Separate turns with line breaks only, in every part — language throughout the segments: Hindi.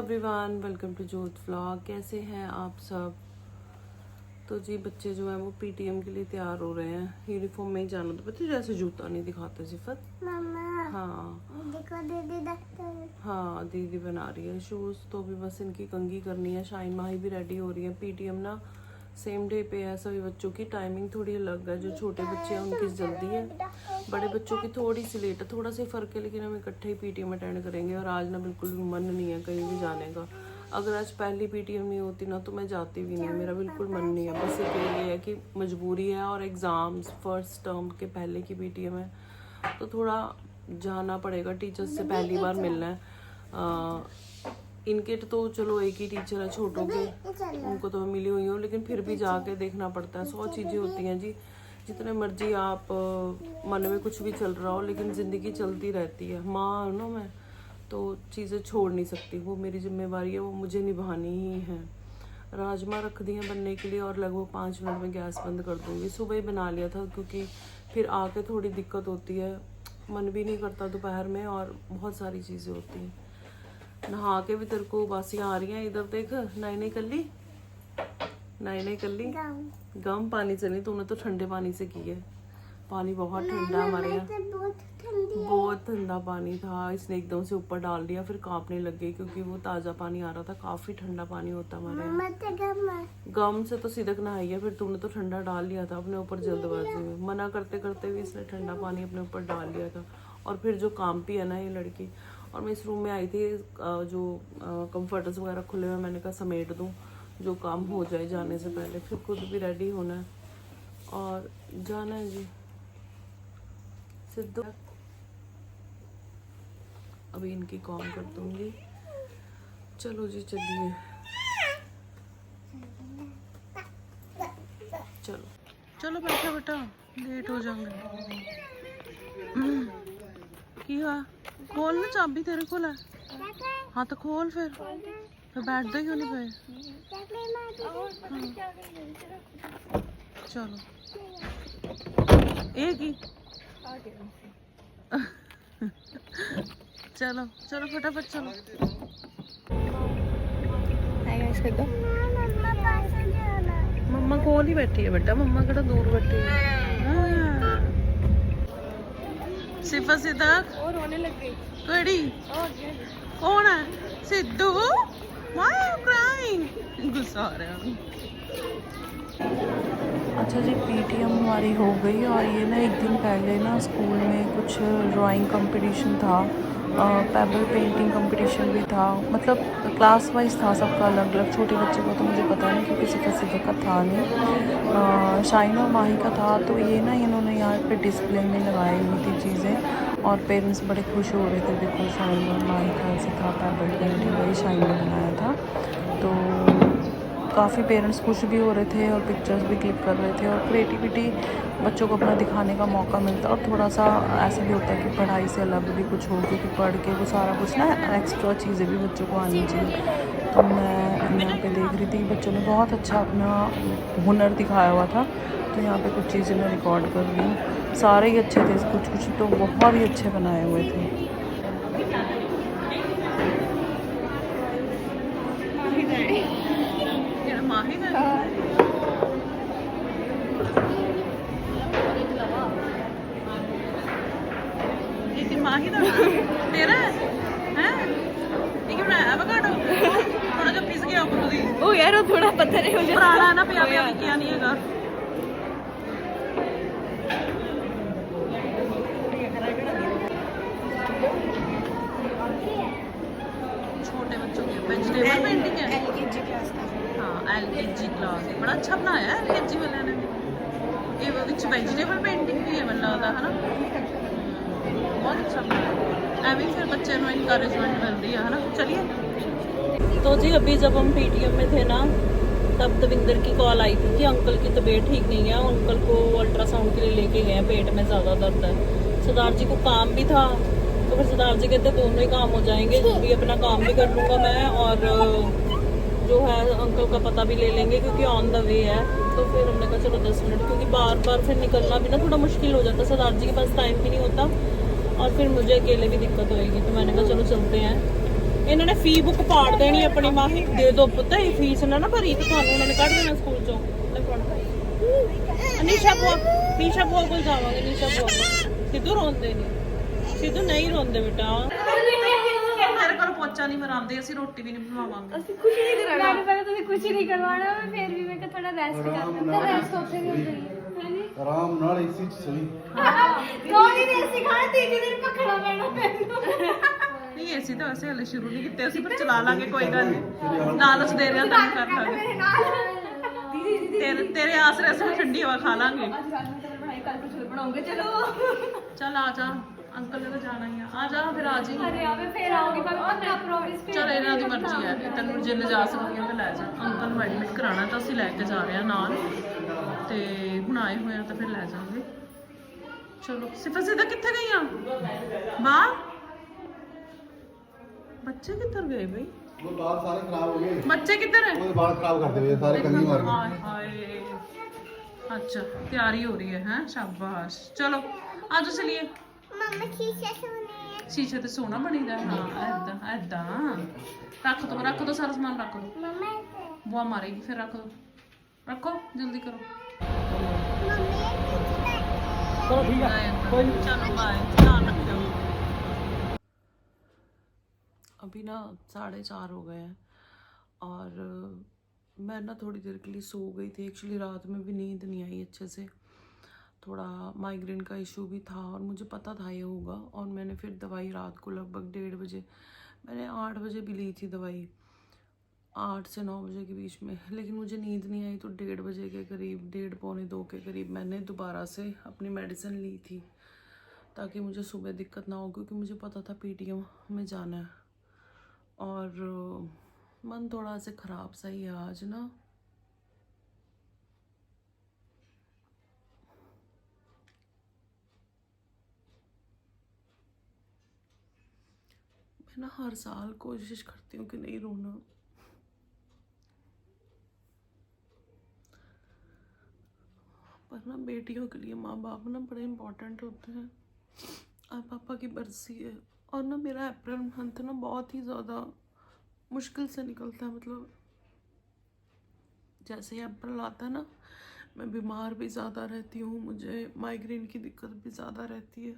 एवरीवन, वेलकम टू जोत व्लॉग। कैसे हैं आप सब? तो जी बच्चे जो है वो पीटीएम के लिए तैयार हो रहे हैं। यूनिफॉर्म में ही जाना तो बच्चे जैसे जूता नहीं दिखाते सिफत।
मम्मा
हाँ
देखो दीदी डॉक्टर।
हाँ दीदी बना रही है शूज़। तो भी बस इनकी कंघी करनी है। शाइन माही भी रेडी हो रही है। पीटीएम ना सेम डे पे है सभी बच्चों की। टाइमिंग थोड़ी अलग है। जो छोटे बच्चे हैं उनकी जल्दी है, बड़े बच्चों की थोड़ी सी लेट है। थोड़ा सा फर्क है, लेकिन हम इकट्ठे ही पीटीएम अटेंड करेंगे। और आज ना बिल्कुल भी मन नहीं है कहीं भी जाने का। अगर आज पहली पीटीएम नहीं होती ना तो मैं जाती भी नहीं। मेरा बिल्कुल मन नहीं है। बस एक ये है कि मजबूरी है और एग्ज़ाम्स फर्स्ट टर्म के पहले की पीटीएम है तो थोड़ा जाना पड़ेगा। टीचर्स से पहली बार मिलना है। इनके तो चलो एक ही टीचर है छोटों के, उनको तो मैं मिली हुई हूँ, लेकिन फिर भी जाके देखना पड़ता है। 100 चीज़ें होती हैं जी। जितने मर्जी आप मन में कुछ भी चल रहा हो, लेकिन ज़िंदगी चलती रहती है। माँ हूँ ना मैं, तो चीज़ें छोड़ नहीं सकती। वो मेरी जिम्मेवारी है, वो मुझे निभानी ही है। राजमा रख दिए बनने के लिए और लगभग 5 मिनट में गैस बंद कर दूँगी। सुबह ही बना लिया था क्योंकि फिर आके थोड़ी दिक्कत होती है। मन भी नहीं करता दोपहर में और बहुत सारी चीज़ें होती हैं। नहा के भी तेरे को बासियाँ आ रही हैं। इधर देख, नई नई कल्ली गम पानी से नहीं, तूने तो ठंडे पानी से की है। पानी बहुत ठंडा हमारे यहाँ, बहुत ठंडा पानी था। इसने एकदम से ऊपर डाल दिया, फिर कांपने लग गई क्योंकि वो ताज़ा पानी आ रहा था। काफ़ी ठंडा पानी होता हमारे यहाँ। गम से तो सीधक नहाई है, फिर तूने तो ठंडा डाल लिया था अपने ऊपर जल्दबाजी में। मना करते करते भी इसने ठंडा पानी अपने ऊपर डाल लिया था। और फिर जो कांपी है ना ये लड़की। और मैं इस रूम में आई थी, जो कंफर्टर्स वगैरह खुले हुए, मैंने कहा समेट दूँ जो काम हो जाए जाने से पहले। फिर खुद भी रेडी होना है और जाना है जी सिद्धू। अभी इनकी कॉल कर दूंगी। चलो जी चलिए, चलो चलो बैठो बेटा, लेट हो जाएंगे। क्या खोल ना, चाबी तेरे को है। हाँ तो खोल फिर बैठते क्यों नहीं पे। चलो एक ही चलो चलो फटाफट चलो। मम्मा कोल ही बैठी है बेटा, मम्मा कड़ा दूर बैठी है। सिफा सिद्दक और रोने लग गई। कड़ी कौन है? Sidhu, why are you crying? गुस्सा आ रहा है। अच्छा जी, पीटीएम हमारी हो गई। और ये ना एक दिन पहले ना स्कूल में कुछ ड्राइंग कंपटीशन था, पेबल पेंटिंग कंपटीशन भी था। मतलब क्लास वाइज था सबका अलग अलग। छोटे बच्चे को तो मुझे पता नहीं क्योंकि सिफा का था नहीं, शाइन और माही का था। तो ये ना इन्होंने यहाँ पे डिस्प्ले में लगाई हुई थी चीज़ें और पेरेंट्स बड़े खुश हो रहे थे। देखो शाइन और माही का ऐसे था, पेबल पेंटिंग वही शाइन ने बनाया था। तो काफ़ी पेरेंट्स खुश भी हो रहे थे और पिक्चर्स भी क्लिक कर रहे थे। और क्रिएटिविटी बच्चों को अपना दिखाने का मौका मिलता है। और थोड़ा सा ऐसा भी होता है कि पढ़ाई से अलग भी कुछ हो, क्योंकि पढ़ के वो सारा कुछ ना एक्स्ट्रा चीज़ें भी बच्चों को आनी चाहिए। तो मैं यहाँ पे देख रही थी, बच्चों ने बहुत अच्छा अपना हुनर दिखाया हुआ था। तो यहाँ पे कुछ चीज़ें मैं रिकॉर्ड कर रही हूँ। सारे ही अच्छे थे, कुछ कुछ तो बहुत ही अच्छे बनाए हुए थे। माही तेरा है ठीक है। एवोकाडो थोड़ा जो पिस गया ओ यार, वो थोड़ा पत्थर है, पुराना है ना, पिया किया नहीं है। छोटे बच्चों की वेजिटेबल पेंटिंग है। LKG क्लास का। हाँ LKG क्लास बड़ा अच्छा बनाया है LKG वाले ने। ये वेजिटेबल पेंटिंग भी है मन लगता है ना, बहुत अच्छा बनाया। एवं फिर बच्चे को इनकरेजमेंट मिलती है ना। चलिए तो जी अभी जब हम पीटीएम में थे ना, तब दविंदर की कॉल आई थी कि अंकल की तबीयत ठीक नहीं है, अंकल को अल्ट्रासाउंड के लिए लेके गए हैं, पेट में ज़्यादा दर्द है। सरदार जी को काम भी था, तो फिर सरदार जी कहते दोनों ही काम हो जाएंगे, भी अपना काम भी कर लूँगा मैं और जो है अंकल का पता भी ले लेंगे क्योंकि ऑन द वे है। तो फिर हमने कहा चलो 10 मिनट, क्योंकि बार बार फिर निकलना भी ना थोड़ा मुश्किल हो जाता। सरदार जी के पास टाइम भी नहीं होता और फिर मुझे अकेले भी दिक्कत होएगी। तो मैंने कहा चलो चलते हैं। ਇਹਨਾਂ ਨੇ ਫੀ ਬੁੱਕ ਪਾੜ ਦੇਣੀ ਆਪਣੀ ਮਾਹੀ ਦੇ ਦੋ ਪੁੱਤ ਇਹ ਫੀਸ ਨਾ ਭਰੀ ਤੇ ਤੁਹਾਨੂੰ ਉਹਨਾਂ ਨੇ ਕੱਢ ਦੇਣਾ ਸਕੂਲ ਚੋਂ ਲੈ ਫੜ ਅਨੀਸ਼ਾ ਭੂਆ ਕੋਲ ਜਾਵਾਂਗੇ ਨਿਸ਼ਾ ਭੂਆ ਕੋਲ ਸਿੱਧੂ ਰੋਂਦੇ ਨਹੀਂ ਸਿੱਧੂ ਨਹੀਂ ਰੋਂਦੇ ਬੇਟਾ ਤੇਰੇ ਕੋਲ ਪੋਚਾ ਨਹੀਂ ਮਰਾਉਂਦੇ ਅਸੀਂ ਰੋਟੀ ਵੀ ਨਹੀਂ ਬਣਾਵਾਂਗੇ
ਅਸੀਂ ਕੁਝ ਨਹੀਂ ਕਰਨਾ ਮੈਨੂੰ ਪਤਾ ਤੁਸੀਂ ਕੁਝ ਨਹੀਂ ਕਰਵਾਉਣਾ ਮੈਂ ਫਿਰ ਵੀ ਮੈਂ ਕਿਹਾ ਥੋੜਾ ਰੈਸਟ ਕਰਨਾ ਤਾਂ ਰੈਸਟ ਉੱਥੇ ਵੀ ਹੁੰਦੀ ਹੈ ਹਾਂਜੀ
ਆਰਾਮ ਨਾਲ ਇਸੇ ਚ ਸਹੀ
ਥੋੜੀ ਦੇਰ ਸਿਖਾਣਾ ਤੀਜੇ ਦਿਨ ਪਕੜਾ ਪੈਣਾ ਮੈਨੂੰ
ਨਹੀਂ ਅਸੀਂ ਤਾਂ ਵੈਸੇ ਹਲੇ ਸ਼ੁਰੂ ਨਹੀਂ ਕੀਤੇ ਅਸੀਂ ਪਰ ਚਲਾ ਲਾਂਗੇ ਕੋਈ ਗੱਲ ਨਹੀਂ ਲਾਲਚ ਦੇ ਰਿਹਾ ਤਾਂ ਕਰ ਲਾਂਗੇ
ਮੇਰੇ ਨਾਲ
ਤੇਰੇ ਆਸਰੇ ਅਸੀਂ ਠੰਡੀ ਹਵਾ ਖਾ ਲਾਂਗੇ
ਅੱਜ ਰਾਤ ਨੂੰ ਤੇਰੇ ਬਣਾਈ ਕੱਲ ਕੁਝ ਬਣਾਉਂਗੇ ਚਲੋ
ਚੱਲ ਆ ਜਾ ਅੰਕਲ ਨੇ ਤਾਂ ਜਾਣਾ ਹੀ ਆ ਜਾ ਫਿਰ ਆ ਜੀ
ਅਰੇ ਆਵੇ ਫੇਰ ਆਉਂਗੀ ਪਰ ਪੱਕਾ ਪ੍ਰੋਮਿਸ
ਚਲ ਇਹਨਾਂ ਦੀ ਮਰਜ਼ੀ ਹੈ ਕਿ ਤੈਨੂੰ ਜੇ ਲਿਜਾ ਸਕਦੀਆਂ ਤਾਂ ਲੈ ਜਾ ਅੰਕਲ ਨੂੰ ਐਡਮਿਟ ਕਰਾਉਣਾ ਤਾਂ ਅਸੀਂ ਲੈ ਕੇ ਜਾ ਰਹੇ ਹਾਂ ਨਾਲ ਤੇ ਹੁਣ ਆਏ ਹੋਏ ਆ ਤਾਂ ਫਿਰ ਲੈ ਜਾਵਾਂਗੇ ਚਲੋ ਸਿਫਾ ਸਿੱਧਾ ਕਿੱਥੇ ਗਈਆਂ ਮਾਂ ਬੱਚੇ ਕਿੱਧਰ ਗਏ ਬਈ
ਉਹ ਬਾਲ ਸਾਰੇ ਖਰਾਬ ਹੋ ਗਏ
ਬੱਚੇ ਕਿੱਧਰ ਹੈ
ਉਹਦੇ ਬਾਲ ਖਰਾਬ ਕਰਦੇ ਹੋਏ ਸਾਰੇ ਕੰਗੀ ਮਾਰ ਗਏ
ਹਾਏ ਹਾਏ ਅੱਛਾ ਤਿਆਰੀ ਹੋ ਰਹੀ ਹੈ ਸ਼ਾਬਾਸ਼ ਚਲੋ ਆਜੋ ਚਲੀਏ
ਮਮਾ ਸ਼ੀਸ਼ੇ ਸੁਣੀ ਹੈ
ਸ਼ੀਸ਼ੇ ਤੇ ਸੋਹਣਾ ਬਣੀਦਾ ਹਾਂ ਐਦਾਂ ਰੱਖ ਦੋ ਸਾਰਾ ਸਮਾਨ ਰੱਖ ਦੋ
ਮਮਾ
ਬੁਆ ਮਾਰੇਗੀ ਫਿਰ ਰੱਖੋ ਜਲਦੀ ਕਰੋ
ਚਲੋ ਠੀਕ ਹੈ ਕੋਈ ਨਹੀਂ
चलो बाय ध्यान रखो अभी ना 4:30 हो गए हैं और मैं ना थोड़ी देर के लिए सो गई थी एक्चुअली रात में भी नींद नहीं आई अच्छे से थोड़ा माइग्रेन का इशू भी था और मुझे पता था ये होगा और मैंने फिर दवाई रात को लगभग 1:30 बजे मैंने 8 बजे भी ली थी दवाई 8 से 9 बजे के बीच में लेकिन मुझे नींद नहीं आई तो 1:30 बजे के करीब 1:30 पौने 2 के करीब मैंने दोबारा से अपनी मेडिसिन ली थी ताकि मुझे सुबह दिक्कत ना हो क्योंकि मुझे पता था पीटीएम में जाना है और मन थोड़ा से ख़राब सा ही है आज ना मैं ना हर साल कोशिश करती हूँ कि नहीं रोना पर ना बेटियों के लिए माँ बाप ना बड़े इम्पोर्टेंट होते हैं और पापा की बरसी है और ना मेरा अप्रैल मंथ ना बहुत ही ज़्यादा मुश्किल से निकलता है मतलब जैसे ही अप्रैल आता है ना मैं बीमार भी ज़्यादा रहती हूँ मुझे माइग्रेन की दिक्कत भी ज़्यादा रहती है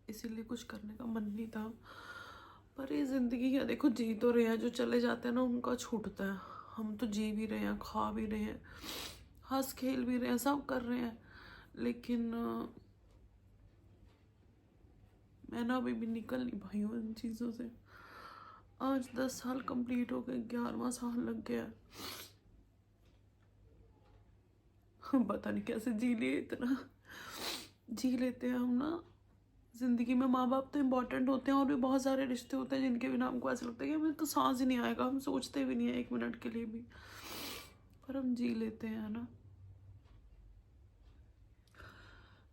इसीलिए कुछ करने का मन नहीं था पर ये ज़िंदगी है देखो जी तो रहे हैं जो चले जाते हैं ना उनका छूटता है हम तो जी भी रहे हैं खा भी रहे हैं हंस खेल भी रहे हैं सब कर रहे हैं लेकिन मैं ना अभी भी निकल नहीं पाई हूँ इन चीज़ों से आज 10 साल कंप्लीट हो गए 11वां साल लग गया पता नहीं कैसे जी लिए इतना जी लेते हैं हम ना ज़िंदगी में माँ बाप तो इम्पॉर्टेंट होते हैं और भी बहुत सारे रिश्ते होते हैं जिनके बिना हमको ऐसा लगता है कि हमें तो सांस ही नहीं आएगा हम सोचते भी नहीं है 1 मिनट के लिए भी पर हम जी लेते हैं ना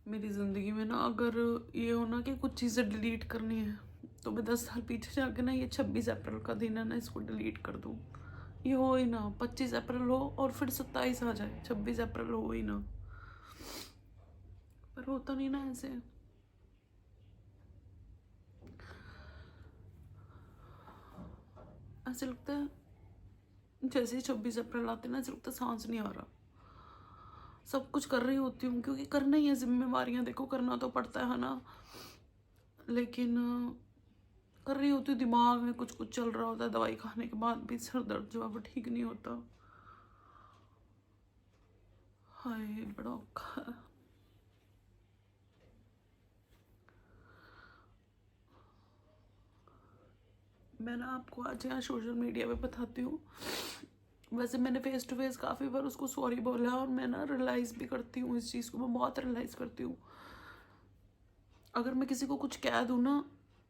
मेरी ज़िंदगी में ना अगर ये हो ना कि कुछ चीज़ें डिलीट करनी है तो मैं 10 साल पीछे जाके ना ये 26 अप्रैल का दिन है ना इसको डिलीट कर दूँ ये हो ही ना 25 अप्रैल हो और फिर 27 आ जाए 26 अप्रैल हो ही ना पर होता नहीं ना ऐसे ऐसे लगता है जैसे ही 26 अप्रैल आते ना ऐसे लगता है सांस नहीं आ रहा सब कुछ कर रही होती हूँ क्योंकि करना ही है जिम्मेवारियाँ देखो करना तो पड़ता है ना लेकिन कर रही होती हूँ दिमाग में कुछ कुछ चल रहा होता है दवाई खाने के बाद भी सर दर्द जो है वो ठीक नहीं होता हाय बड़ा औखा है मैं ना आपको आज यहाँ सोशल मीडिया पे बताती हूँ वैसे मैंने फेस टू फेस काफ़ी बार उसको सॉरी बोला और मैं ना रियलाइज़ भी करती हूँ इस चीज़ को मैं बहुत रियलाइज़ करती हूँ अगर मैं किसी को कुछ कह दूँ ना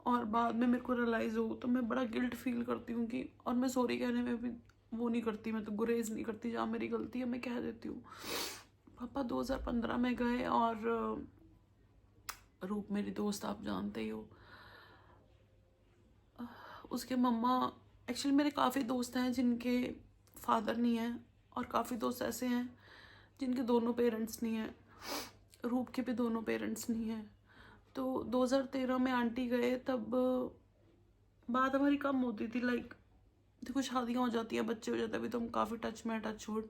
और बाद में मेरे को रियलाइज़ हो तो मैं बड़ा गिल्ट फील करती हूँ कि और मैं सॉरी कहने में भी वो नहीं करती मैं तो गुरेज नहीं करती जहाँ मेरी गलती है मैं कह देती हूँ पापा 2015 में गए और रूप मेरी दोस्त आप जानते ही हो उसके मम्मा एक्चुअली मेरे काफ़ी दोस्त हैं जिनके फादर नहीं हैं और काफ़ी दोस्त ऐसे हैं जिनके दोनों पेरेंट्स नहीं हैं। रूप के भी दोनों पेरेंट्स नहीं हैं। तो 2013 में आंटी गए, तब बात हमारी कम होती थी। लाइक देखो शादियाँ हो जाती हैं, बच्चे हो जाते हैं, अभी तो हम काफ़ी टच में, टच छोड़।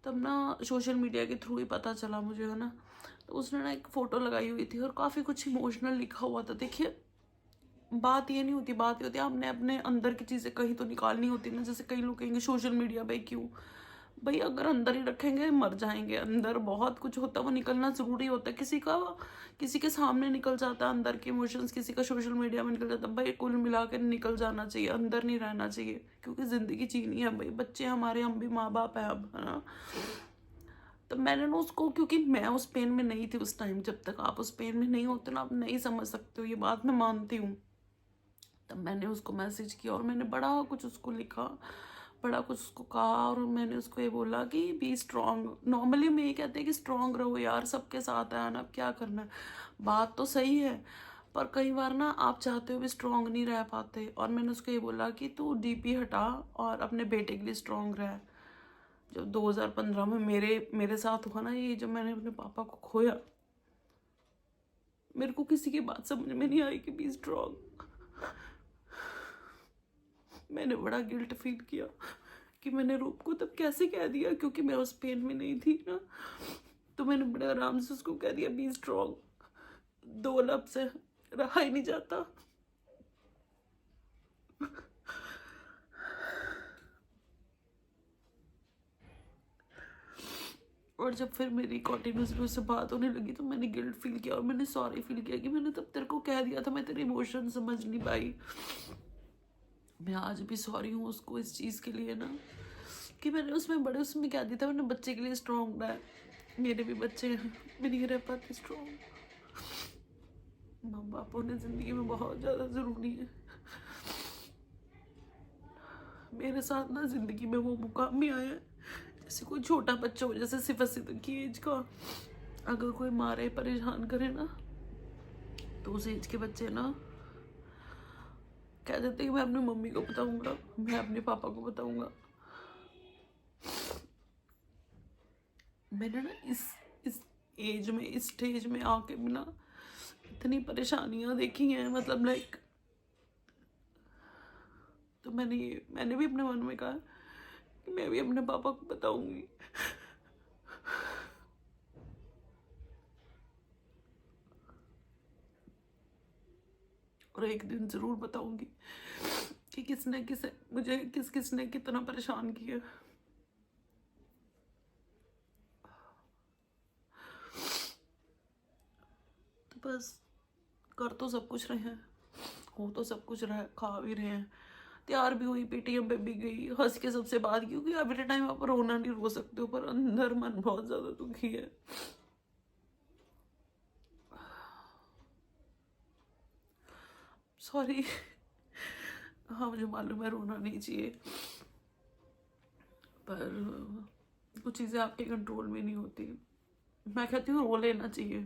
तब ना सोशल मीडिया के थ्रू ही पता चला मुझे, है ना। तो उसने ना एक फ़ोटो लगाई हुई थी और काफ़ी कुछ इमोशनल लिखा हुआ था। देखिए बात ये नहीं होती, बात ये होती है आपने अपने अंदर की चीज़ें कहीं तो निकालनी होती है ना। जैसे कई लोग कहेंगे सोशल मीडिया पे क्यों, भाई अगर अंदर ही रखेंगे मर जाएंगे। अंदर बहुत कुछ होता है, वो निकलना ज़रूरी होता है। किसी के सामने निकल जाता है अंदर के इमोशंस, किसी का सोशल मीडिया में निकल जाता है। भाई कुल मिला के निकल जाना चाहिए, अंदर नहीं रहना चाहिए, क्योंकि ज़िंदगी जीनी है भाई। बच्चे हमारे, हम भी माँ बाप हैं अब, है ना। तो मैंने ना उसको, क्योंकि मैं उस पेन में नहीं थी उस टाइम, जब तक आप उस पेन में नहीं होते ना आप नहीं समझ सकते हो, ये बात मैं मानती हूँ। तब मैंने उसको मैसेज किया और मैंने बड़ा कुछ उसको लिखा, बड़ा कुछ उसको कहा। और मैंने उसको ये बोला कि बी स्ट्रांग। नॉर्मली मैं ये कहते हैं कि स्ट्रांग रहो यार, सबके साथ है ना, अब क्या करना है। बात तो सही है, पर कई बार ना आप चाहते हो भी स्ट्रांग नहीं रह पाते। और मैंने उसको ये बोला कि तू डीपी हटा और अपने बेटे के लिए स्ट्रांग रह। जब 2015 में मेरे साथ हुआ ना ये, जब मैंने अपने पापा को खोया, मेरे को किसी की बात समझ में नहीं आई कि बी स्ट्रांग। मैंने बड़ा गिल्ट फील किया कि मैंने रूप को तब कैसे कह दिया, क्योंकि मैं उस पेन में नहीं थी ना। तो मैंने बड़े आराम से उसको कह दिया बी स्ट्रांग। 2 लफ्ज़ से रहा ही नहीं जाता। और जब फिर मेरी कंटिन्यूसली उससे बात होने लगी तो मैंने गिल्ट फील किया और मैंने सॉरी फील किया कि मैंने तब तेरे को कह दिया था, मैं तेरे इमोशन समझ नहीं पाई। मैं आज भी सॉरी हूँ उसको इस चीज़ के लिए ना, कि मैंने उसमें क्या दिया था, मैंने बच्चे के लिए स्ट्रॉन्ग रहा। मेरे भी बच्चे हैं, मैं नहीं रह पाती स्ट्रॉन्ग। माँ बाप होने ज़िंदगी में बहुत ज़्यादा ज़रूरी है। मेरे साथ ना ज़िंदगी में वो मुकाम भी आया है, जैसे कोई छोटा बच्चा हो, जैसे सिफर की एज का, अगर कोई मारे परेशान करे ना, तो उस एज के बच्चे ना कह देते कि मैं अपनी मम्मी को बताऊंगा, मैं अपने पापा को बताऊंगा। मैंने ना इस एज में, इस स्टेज में आके भी ना इतनी परेशानियां देखी हैं, मतलब लाइक। तो मैंने भी अपने मन में कहा कि मैं भी अपने पापा को बताऊंगी। और एक दिन जरूर बताऊंगी कि मुझे किसने कितना परेशान किया। तो बस कर तो सब कुछ रहे हैं, हो तो सब कुछ रहा है, खा भी रहे हैं, तैयार भी हुई, पेटीएम पे भी गई, हंस के सबसे बात की, क्योंकि एवरी टाइम आप रोना नहीं रो सकते हो, पर अंदर मन बहुत ज्यादा दुखी है। सॉरी। हाँ मुझे मालूम है रोना नहीं चाहिए, पर कुछ चीज़ें आपके कंट्रोल में नहीं होती। मैं कहती हूँ रो लेना चाहिए,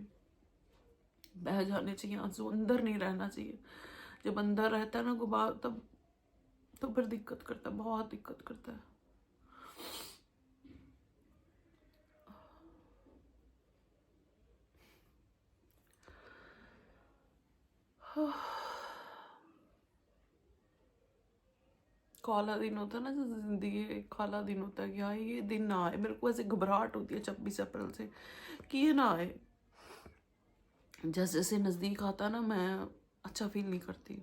बह जाने चाहिए आंसू, अंदर नहीं रहना चाहिए। जब अंदर रहता है ना गुबार, तब तो फिर दिक्कत करता है, बहुत दिक्कत करता है। काला दिन होता है ना, जैसे जिंदगी एक काला दिन होता है कि हाँ ये दिन ना आए। मेरे को ऐसे घबराहट होती है 26 अप्रैल से कि ये ना आए। जैसे जैसे नज़दीक आता है ना, मैं अच्छा फील नहीं करती।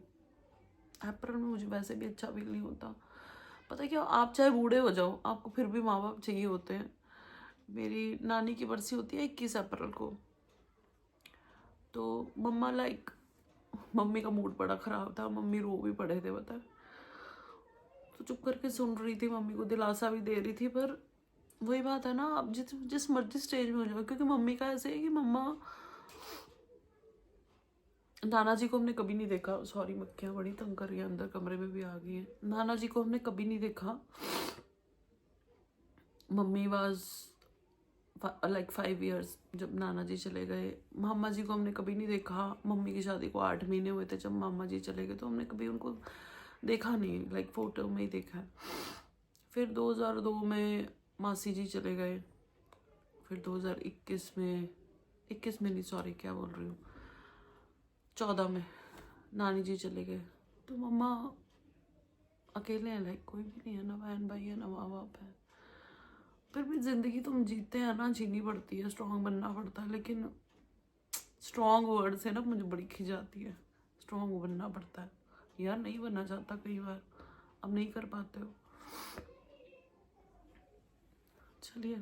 अप्रैल में मुझे वैसे भी अच्छा फील नहीं होता। पता है क्या, आप चाहे बूढ़े हो जाओ, आपको फिर भी माँ बाप चाहिए होते हैं। मेरी नानी की बरसी होती है 21 अप्रैल को। तो मम्मी का मूड बड़ा ख़राब था, मम्मी रो भी पड़े थे पता है। तो चुप करके सुन रही थी, मम्मी को दिलासा भी दे रही थी। पर वही बात है ना, आप जिस मर्जी स्टेज में हो जाओ, क्योंकि मम्मी का ऐसे है कि नाना जी को हमने कभी नहीं देखा। सॉरी मक्खियाँ बड़ी तंग कर रही है, अंदर कमरे में भी आ गई है। नाना जी को हमने कभी नहीं देखा। मम्मी वाज लाइक 5 years जब नाना जी चले गए। मामा जी को हमने कभी नहीं देखा। मम्मी की शादी को 8 महीने हुए थे जब मामा जी चले गए, तो हमने कभी उनको देखा नहीं, लाइक फ़ोटो में ही देखा है। फिर 2002 में मासी जी चले गए, फिर 2021 में, 21 में नहीं सॉरी क्या बोल रही हूँ, 14 में नानी जी चले गए। तो मम्मा अकेले हैं, लाइक कोई भी नहीं है, ना बहन भाई है ना माँ बाप है। फिर भी ज़िंदगी तुम जीते हैं ना, जीनी पड़ती है, स्ट्रॉन्ग बनना पड़ता है। लेकिन स्ट्रॉन्ग वर्ड से ना मुझे बड़ी खिंच आती है। स्ट्रॉन्ग बनना पड़ता है यार, नहीं बनना चाहता कई बार, अब नहीं कर पाते हो। चलिए